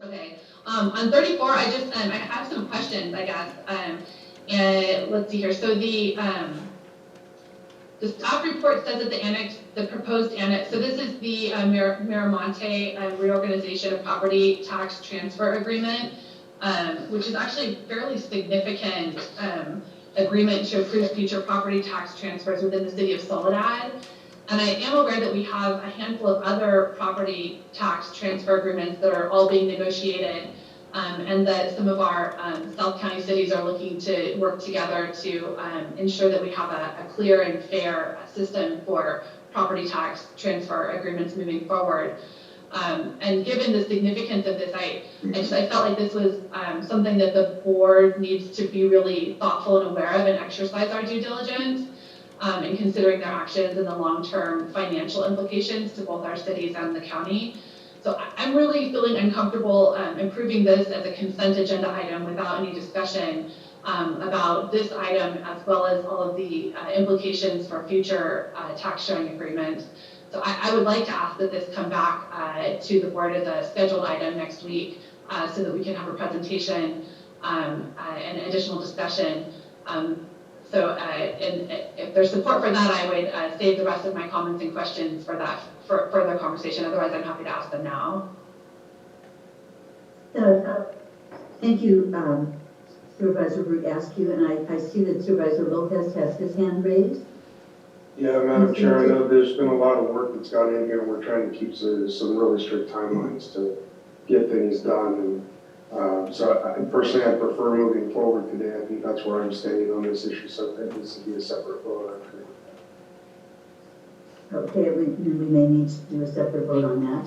Okay. On 34, I have some questions, I guess. And let's see here. So the staff report says that the proposed annex, so this is the Miramonte Reorganization of Property Tax Transfer Agreement, which is actually a fairly significant agreement to approve future property tax transfers within the City of Soledad. And I am aware that we have a handful of other property tax transfer agreements that are all being negotiated, and that some of our South County cities are looking to work together to ensure that we have a clear and fair system for property tax transfer agreements moving forward. And given the significance of this, I felt like this was something that the board needs to be really thoughtful and aware of and exercise our due diligence in considering their actions and the long-term financial implications to both our cities and the county. So I'm really feeling uncomfortable approving this as a consent agenda item without any discussion about this item, as well as all of the implications for future tax sharing agreements. So I would like to ask that this come back to the board as a scheduled item next week so that we can have a presentation and additional discussion. And if there's support for that, I would save the rest of my comments and questions for that for further conversation. Otherwise, I'm happy to ask them now. Thank you, Supervisor Root Askew, and I see that Supervisor Lopez has his hand raised. Yeah, Madam Chair, I know there's been a lot of work that's gone in here, and we're trying to keep some really strict timelines to get things done. And so personally, I prefer moving forward today. I think that's where I'm standing on this issue, so that needs to be a separate vote. Okay, we may need to do a separate vote on that.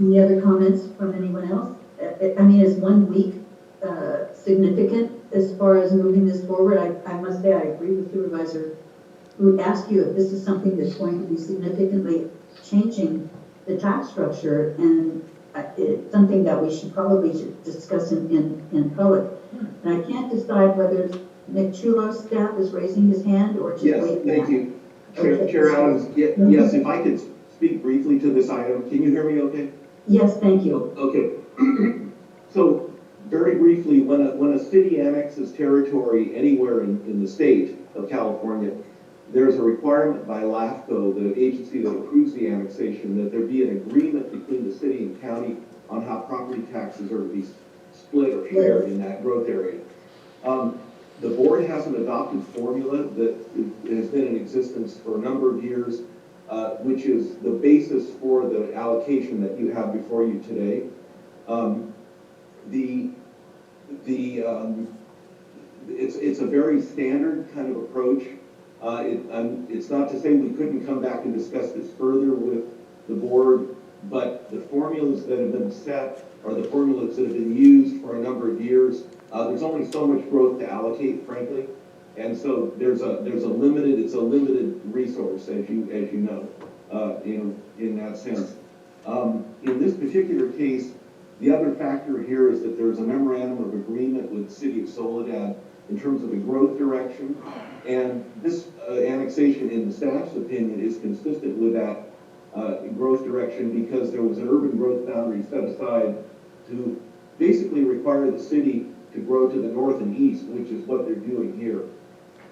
Any other comments from anyone else? I mean, is 1 week significant as far as moving this forward? I must say I agree with Supervisor who asked you if this is something that's going to be significantly changing the tax structure, and it's something that we should probably discuss in public. And I can't decide whether Nick Chulo's staff is raising his hand or just waiting. Yes, thank you. Chair Adams, yes, if I could speak briefly to this item. Can you hear me okay? Yes, thank you. Okay. So very briefly, when a city annexes territory anywhere in the state of California, there's a requirement by LAFCO, the agency that approves the annexation, that there be an agreement between the city and county on how property taxes are to be split or shared in that growth area. The board has an adopted formula that has been in existence for a number of years, which is the basis for the allocation that you have before you today. It's a very standard kind of approach. It's not to say we couldn't come back and discuss this further with the board, but the formulas that have been set are the formulas that have been used for a number of years. There's only so much growth to allocate, frankly, and so it's a limited resource, as you know, in that sense. In this particular case, the other factor here is that there's a memorandum of agreement with the City of Soledad in terms of the growth direction, and this annexation, in the staff's opinion, is consistent with that growth direction because there was an urban growth boundary set aside to basically require the city to grow to the north and east, which is what they're doing here.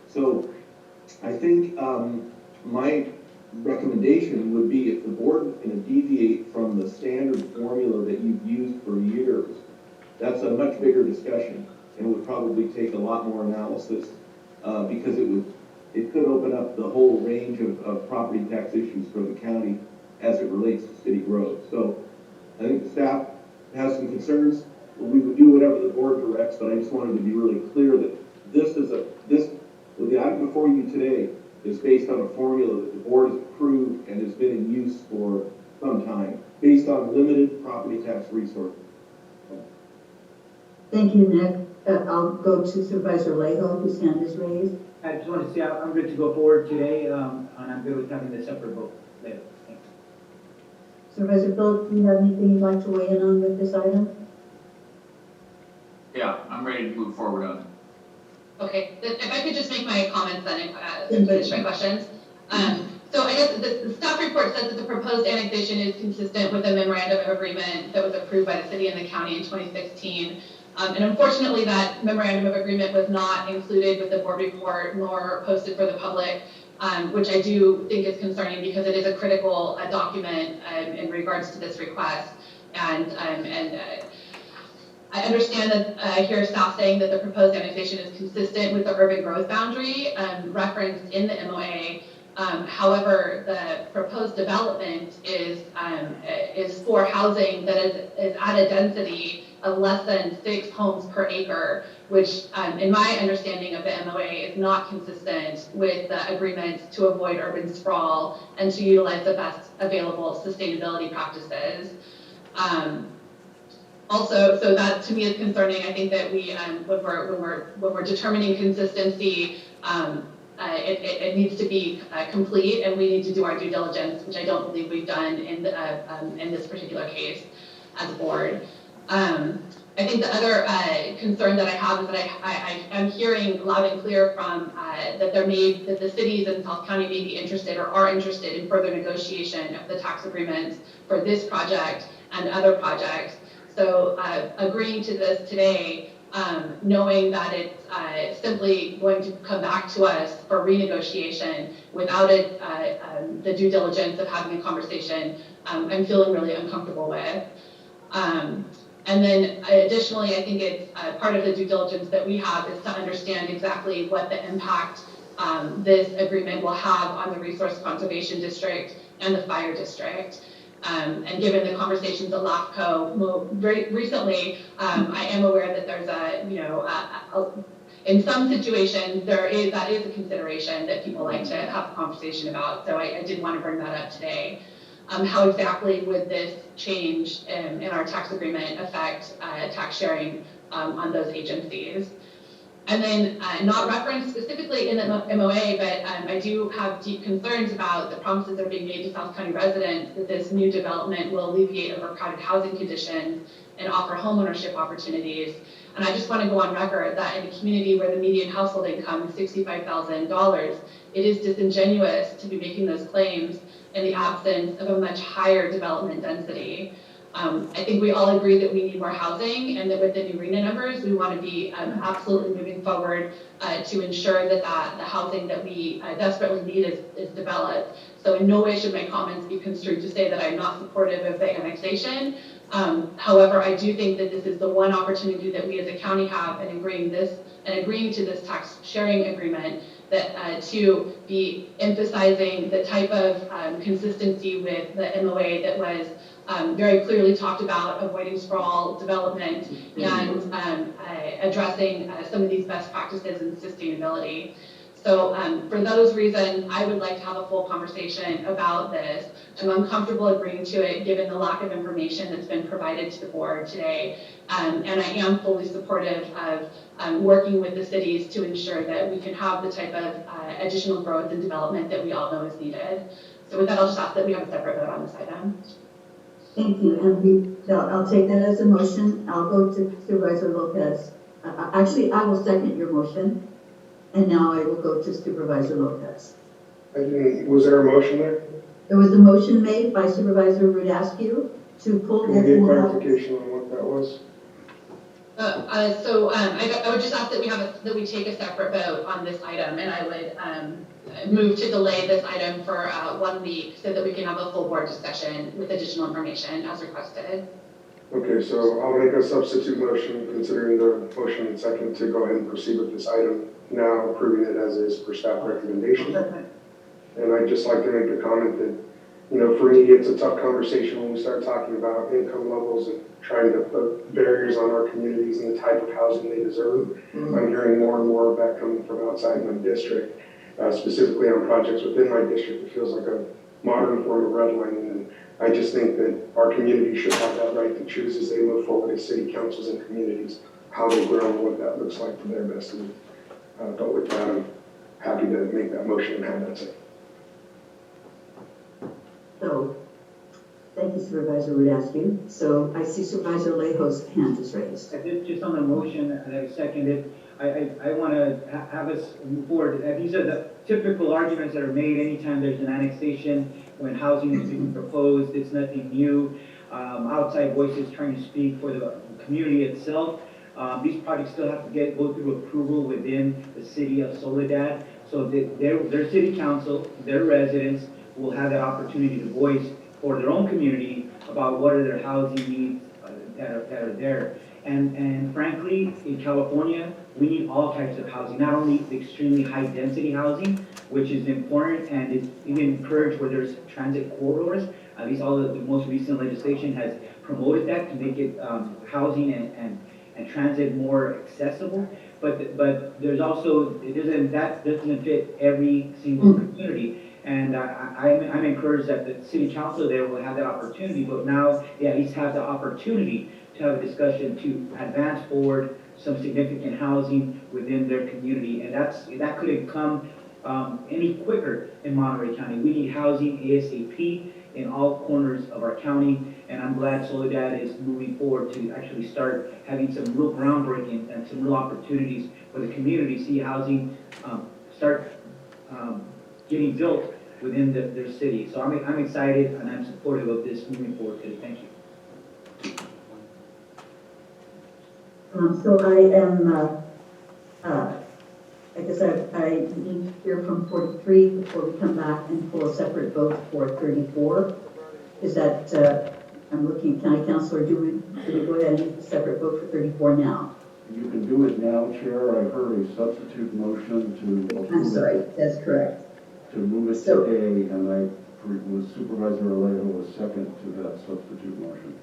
So I think my recommendation would be if the board is going to deviate from the standard formula that you've used for years, that's a much bigger discussion and would probably take a lot more analysis because it could open up the whole range of property tax issues for the county as it relates to city growth. So I think the staff has some concerns. We would do whatever the board directs, but I just wanted to be really clear that the item before you today is based on a formula that the board has approved and has been in use for some time, based on limited property tax resources. Thank you, Nick. I'll go to Supervisor Lejo, whose hand is raised. I just want to say I'm good to go forward today, and I'm good with having the separate vote later. Thanks. Supervisor Phillips, do you have anything you'd like to weigh in on with this item? Yeah, I'm ready to move forward on it. Okay, if I could just make my comments then and finish my questions. So I guess the staff report says that the proposed annexation is consistent with a memorandum of agreement that was approved by the city and the county in 2016. And unfortunately, that memorandum of agreement was not included with the board report nor posted for the public, which I do think is concerning because it is a critical document in regards to this request. And I understand that I hear staff saying that the proposed annexation is consistent with the urban growth boundary referenced in the MOA. However, the proposed development is for housing that is at a density of less than 6 homes per acre, which in my understanding of the MOA is not consistent with the agreement to avoid urban sprawl and to utilize the best available sustainability practices. Also, so that to me is concerning. I think that we, when we're determining consistency, it needs to be complete, and we need to do our due diligence, which I don't believe we've done in this particular case as a board. I think the other concern that I have is that I am hearing loud and clear from that the cities in South County may be interested or are interested in further negotiation of the tax agreements for this project and other projects. So agreeing to this today, knowing that it's simply going to come back to us for renegotiation without the due diligence of having a conversation, I'm feeling really uncomfortable with. And then additionally, I think it's part of the due diligence that we have is to understand exactly what the impact this agreement will have on the Resource Conservation District and the Fire District. And given the conversations at LAFCO very recently, I am aware that there's in some situations, that is a consideration that people like to have a conversation about. So I did want to bring that up today. How exactly would this change in our tax agreement affect tax sharing on those agencies? And then not referenced specifically in the MOA, but I do have deep concerns about the promises that are being made to South County residents that this new development will alleviate overcrowded housing conditions and offer homeownership opportunities. And I just want to go on record that in a community where the median household income is $65,000, it is disingenuous to be making those claims in the absence of a much higher development density. I think we all agree that we need more housing, and that with the new RENA numbers, we want to be absolutely moving forward to ensure that the housing that we desperately need is developed. So in no way should my comments be construed to say that I'm not supportive of the annexation. However, I do think that this is the one opportunity that we as a county have in agreeing to this tax sharing agreement, that to be emphasizing the type of consistency with the MOA that was very clearly talked about, avoiding sprawl development and addressing some of these best practices in sustainability. So for those reasons, I would like to have a full conversation about this. I'm uncomfortable agreeing to it given the lack of information that's been provided to the board today. And I am fully supportive of working with the cities to ensure that we can have the type of additional growth and development that we all know is needed. So with that, I'll just ask that we have a separate vote on this item. Thank you, and I'll take that as a motion. I'll go to Supervisor Lopez. Actually, I will second your motion, and now I will go to Supervisor Lopez. Was there a motion there? There was a motion made by Supervisor Rudascu to pull Can we this get one out. clarification on what that was? I would just ask that we take a separate vote on this item, and I would move to delay this item for 1 week so that we can have a full board discussion with additional information as requested. Okay, so I'll make a substitute motion considering the motion and second to go ahead and proceed with this item, now approving it as is per staff recommendation. And I'd just like to make a comment that, for me, it's a tough conversation when we start talking about income levels and trying to put barriers on our communities and the type of housing they deserve. I'm hearing more and more of that coming from outside my district, specifically on projects within my district. It feels like a modern form of redlining, and I just think that our community should have that right to choose as they move forward as city councils and communities, how they grow and what that looks like for their best needs. But with that, I'm happy to make that motion and have that say. So, thank you, Supervisor would ask you. So I see Supervisor Alejo's hand is raised. Just on the motion that I seconded, I want to have us move forward. These are the typical arguments that are made anytime there's an annexation, when housing is being proposed. It's nothing new. Outside voices trying to speak for the community itself. These projects still have to go through approval within the City of Soledad. So their city council, their residents will have that opportunity to voice for their own community about what are their housing needs that are there. And frankly, in California, we need all types of housing, not only the extremely high density housing, which is important and is even encouraged where there's transit corridors. At least all the most recent legislation has promoted that to make it housing and transit more accessible. But there's also, that doesn't fit every single community. And I'm encouraged that the city council there will have that opportunity, but now they at least have the opportunity to have a discussion to advance forward some significant housing within their community. And that couldn't come any quicker in Monterey County. We need housing ASAP in all corners of our county, and I'm glad Soledad is moving forward to actually start having some real groundbreaking and some real opportunities for the community to see housing start getting built within their city. So I'm excited and I'm supportive of this moving forward today. Thank you. So I am, I guess I need to hear from 43 before we come back and pull a separate vote for 34. Is that, I'm looking at County Councilor, do we go ahead and make a separate vote for 34 now? You can do it now, Chair. I heard a substitute motion to approve. I'm sorry, that's correct. To move it So- today, and was Supervisor Alejo was second to that substitute motion.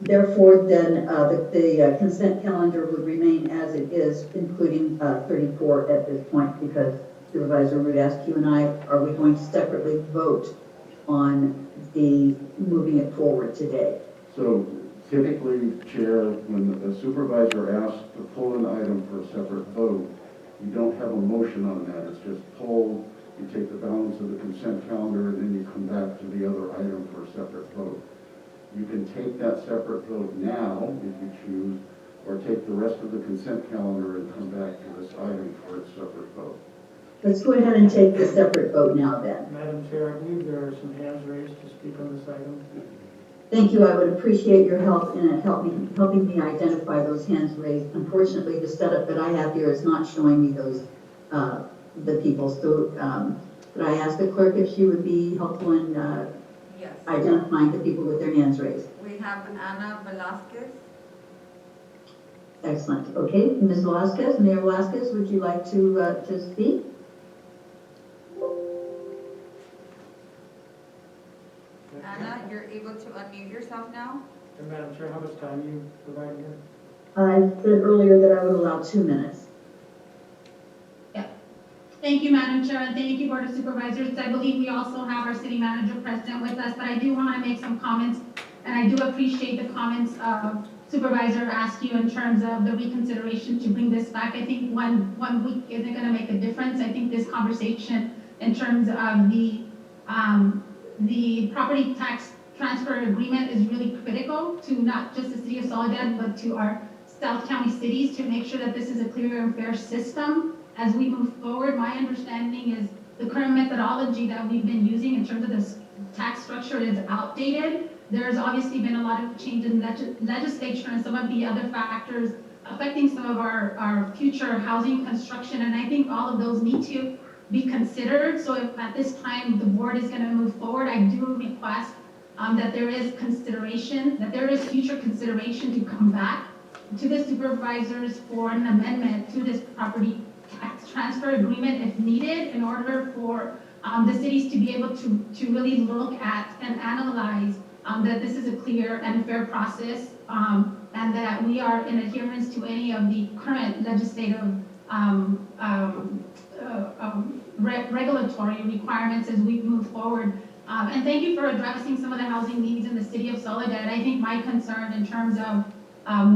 Therefore, then, the consent calendar would remain as it is, including 34 at this point, because Supervisor Root asked you and I, are we going to separately vote on the moving it forward today? So typically, Chair, when a supervisor asks to pull an item for a separate vote, you don't have a motion on that. It's just pulled, you take the balance of the consent calendar, and then you come back to the other item for a separate vote. You can take that separate vote now, if you choose, or take the rest of the consent calendar and come back to this item for its separate vote. Let's go ahead and take the separate vote now then. Madam Chair, I believe there are some hands raised to speak on this item. Thank you. I would appreciate your help in helping me identify those hands raised. Unfortunately, the setup that I have here is not showing me those, the people. So could I ask the clerk if she would be helpful in Yes. identifying the people with their hands raised? We have Ana Velasquez. Excellent. Okay, Ms. Velasquez, Mayor Velasquez, would you like to speak? Ana, you're able to unmute yourself now? And Madam Chair, how much time you providing here? I said earlier that I would allow 2 minutes. Thank you, Madam Chair, and thank you, Board of Supervisors. I believe we also have our city manager present with us, but I do want to make some comments, and I do appreciate the comments of Supervisor Askew in terms of the reconsideration to bring this back. I think one week isn't going to make a difference. I think this conversation in terms of the property tax transfer agreement is really critical to not just the City of Soledad, but to our South County cities to make sure that this is a clear and fair system. As we move forward, my understanding is the current methodology that we've been using in terms of this tax structure is outdated. There's obviously been a lot of change in legislature and some of the other factors affecting some of our future housing construction, and I think all of those need to be considered. So if at this time the board is going to move forward, I do request that there is consideration, that there is future consideration to come back to the supervisors for an amendment to this property tax transfer agreement if needed in order for the cities to be able to really look at and analyze that this is a clear and fair process and that we are in adherence to any of the current legislative regulatory requirements as we move forward. And thank you for addressing some of the housing needs in the City of Soledad. I think my concern in terms of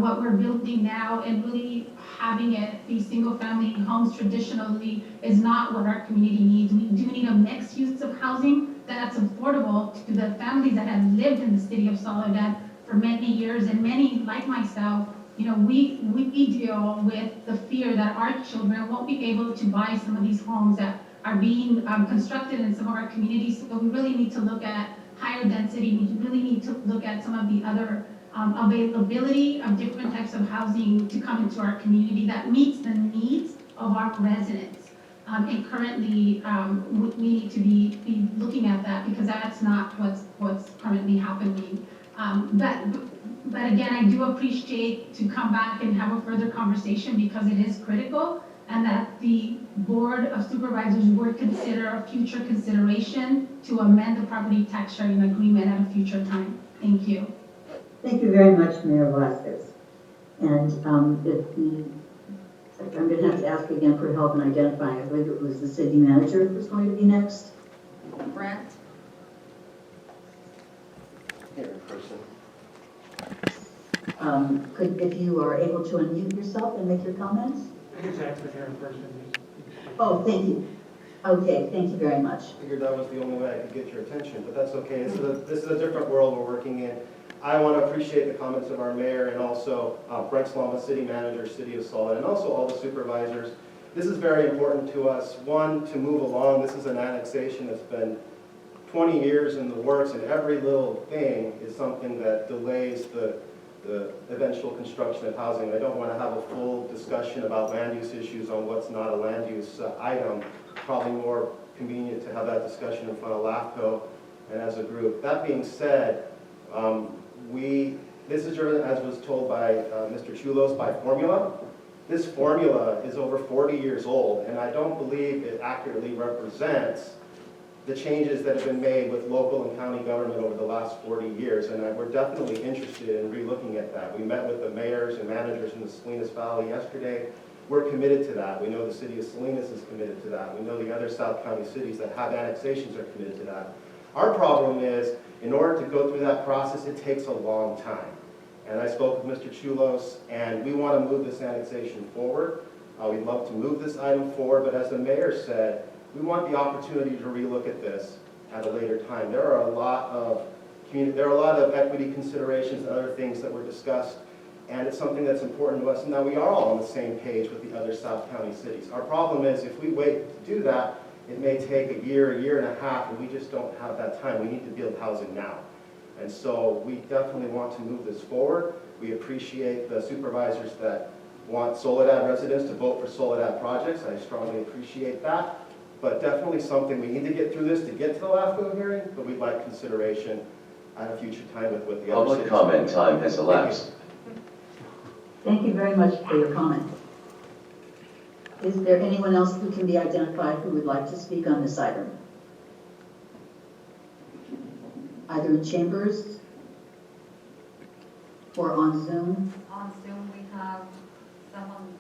what we're building now and really having it be single-family homes traditionally is not what our community needs. We do need a mixed use of housing that's affordable to the families that have lived in the city of Soledad for many years, and many, like myself, we deal with the fear that our children won't be able to buy some of these homes that are being constructed in some of our communities. So we really need to look at higher density. We really need to look at some of the other availability of different types of housing to come into our community that meets the needs of our residents. And currently, we need to be looking at that, because that's not what's currently happening. But again, I do appreciate to come back and have a further conversation, because it is critical, and that the Board of Supervisors would consider a future consideration to amend the property tax sharing agreement at a future time. Thank you. Thank you very much, Mayor Vasquez. And I'm going to have to ask again for help in identifying. I believe it was the city manager who's going to be next. Brent? Here in person. If you are able to unmute yourself and make your comments? He's actually here in person. Oh, thank you. Okay, thank you very much. I figured that was the only way I could get your attention, but that's okay. This is a different world we're working in. I want to appreciate the comments of our mayor and also Brent Slama, city manager, City of Soledad, and also all the supervisors. This is very important to us. One, to move along. This is an annexation that's been 20 years in the works, and every little thing is something that delays the eventual construction of housing. I don't want to have a full discussion about land use issues on what's not a land use item. Probably more convenient to have that discussion in front of LAFCO and as a group. That being said, this is driven, as was told by Mr. Chulos, by formula. This formula is over 40 years old, and I don't believe it accurately represents the changes that have been made with local and county government over the last 40 years, and we're definitely interested in relooking at that. We met with the mayors and managers in the Salinas Valley yesterday. We're committed to that. We know the city of Salinas is committed to that. We know the other South County cities that have annexations are committed to that. Our problem is, in order to go through that process, it takes a long time. And I spoke with Mr. Chulos, and we want to move this annexation forward. We'd love to move this item forward, but as the mayor said, we want the opportunity to relook at this at a later time. There are a lot of equity considerations and other things that were discussed, and it's something that's important to us. And now we are all on the same page with the other South County cities. Our problem is, if we wait to do that, it may take a year and a half, and we just don't have that time. We need to build housing now. And so we definitely want to move this forward. We appreciate the supervisors that want Soledad residents to vote for Soledad projects. I strongly appreciate that. But definitely something, we need to get through this to get to the LAFCO hearing, but we'd like consideration at a future time with the other Public cities. comment time has elapsed. Thank you very much for your comment. Is there anyone else who can be identified who would like to speak on this item? Either in chambers or on Zoom? On Zoom, we have someone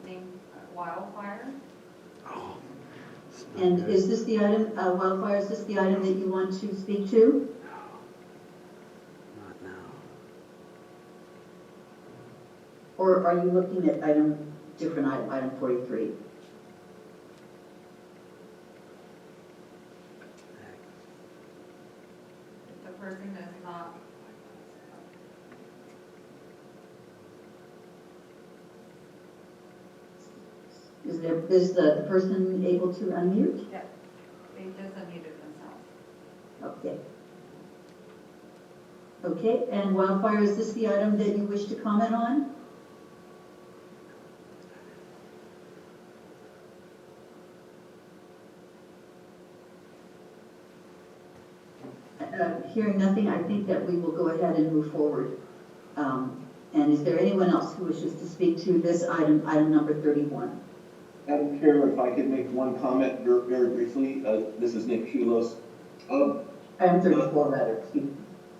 named Wildfire. And is this the item, Wildfire, is this the item that you want to speak to? Not now. Or are you looking at different item, item 43? The person is not. Is the person able to unmute? Yeah, they just unmuted themselves. Okay. Okay, and Wildfire, is this the item that you wish to comment on? Hearing nothing, I think that we will go ahead and move forward. And is there anyone else who wishes to speak to this item, item number 31? Madam Chair, if I could make one comment very briefly. This is Nick Chulos. Item 34, rather, excuse me.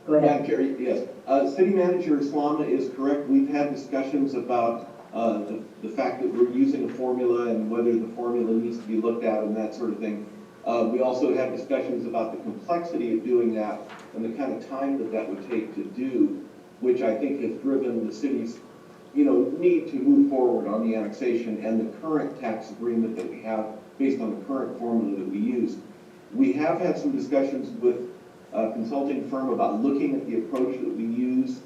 Go ahead. Madam Chair, yes. City Manager Slama is correct. We've had discussions about the fact that we're using a formula and whether the formula needs to be looked at and that sort of thing. We also had discussions about the complexity of doing that and the kind of time that would take to do, which I think has driven the city's need to move forward on the annexation and the current tax agreement that we have based on the current formula that we use. We have had some discussions with a consulting firm about looking at the approach that we use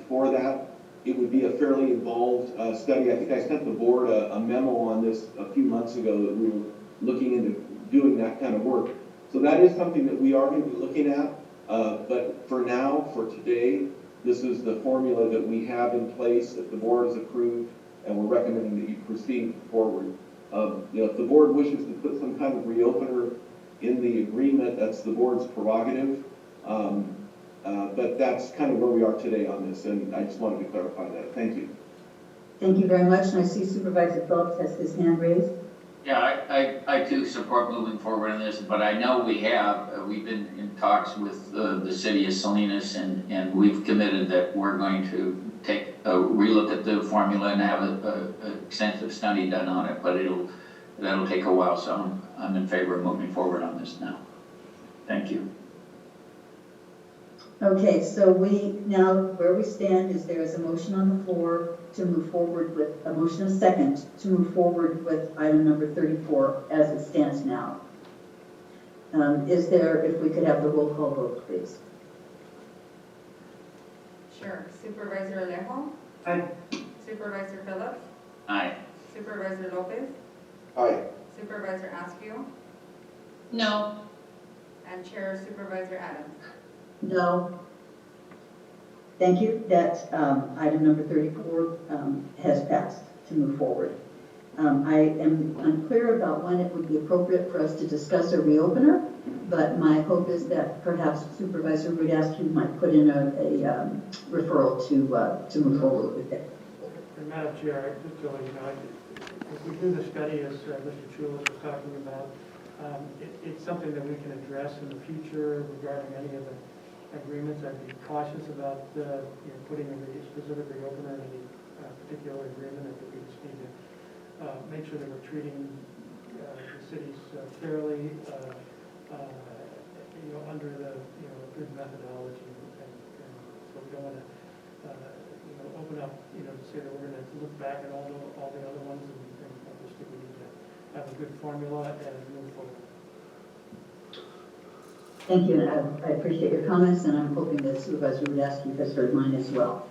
for that. It would be a fairly involved study. I think I sent the board a memo on this a few months ago that we were looking into doing that kind of work. So that is something that we are going to be looking at. But for now, for today, this is the formula that we have in place that the board has approved, and we're recommending that you proceed forward. If the board wishes to put some kind of reopener in the agreement, that's the board's prerogative. But that's kind of where we are today on this, and I just wanted to clarify that. Thank you. Thank you very much, and I see Supervisor Phillips has his hand raised. Yeah, I too support moving forward on this, but I know we've been in talks with the city of Salinas, and we've committed that we're going to take a relook at the formula and have an extensive study done on it, but that'll take a while, so I'm in favor of moving forward on this now. Thank you. Okay, so where we stand is there is a motion on the floor to move forward with, a motion of second to move forward with item number 34 as it stands now. If we could have the roll call vote, please. Sure. Supervisor Alejo? Aye. Supervisor Phillips? Aye. Supervisor Lopez? Aye. Supervisor Askew? No. And Chair Supervisor Adams? No. Thank you. That item number 34 has passed to move forward. I am unclear about when it would be appropriate for us to discuss a reopener, but my hope is that perhaps Supervisor Rudasky might put in a referral to move forward with it. And Madam Chair, just to let you know, if we do the study, as Mr. Chulos was talking about, it's something that we can address in the future regarding any of the agreements. I'd be cautious about putting a specific reopener in any particular agreement. I think we just need to make sure that we're treating the cities fairly, under the good methodology, and so we don't want to open up to say that we're going to look back at all the other ones, and I just think we need to have a good formula and move forward. Thank you, and I appreciate your comments, and I'm hoping that Supervisor Rudasky has heard mine as well.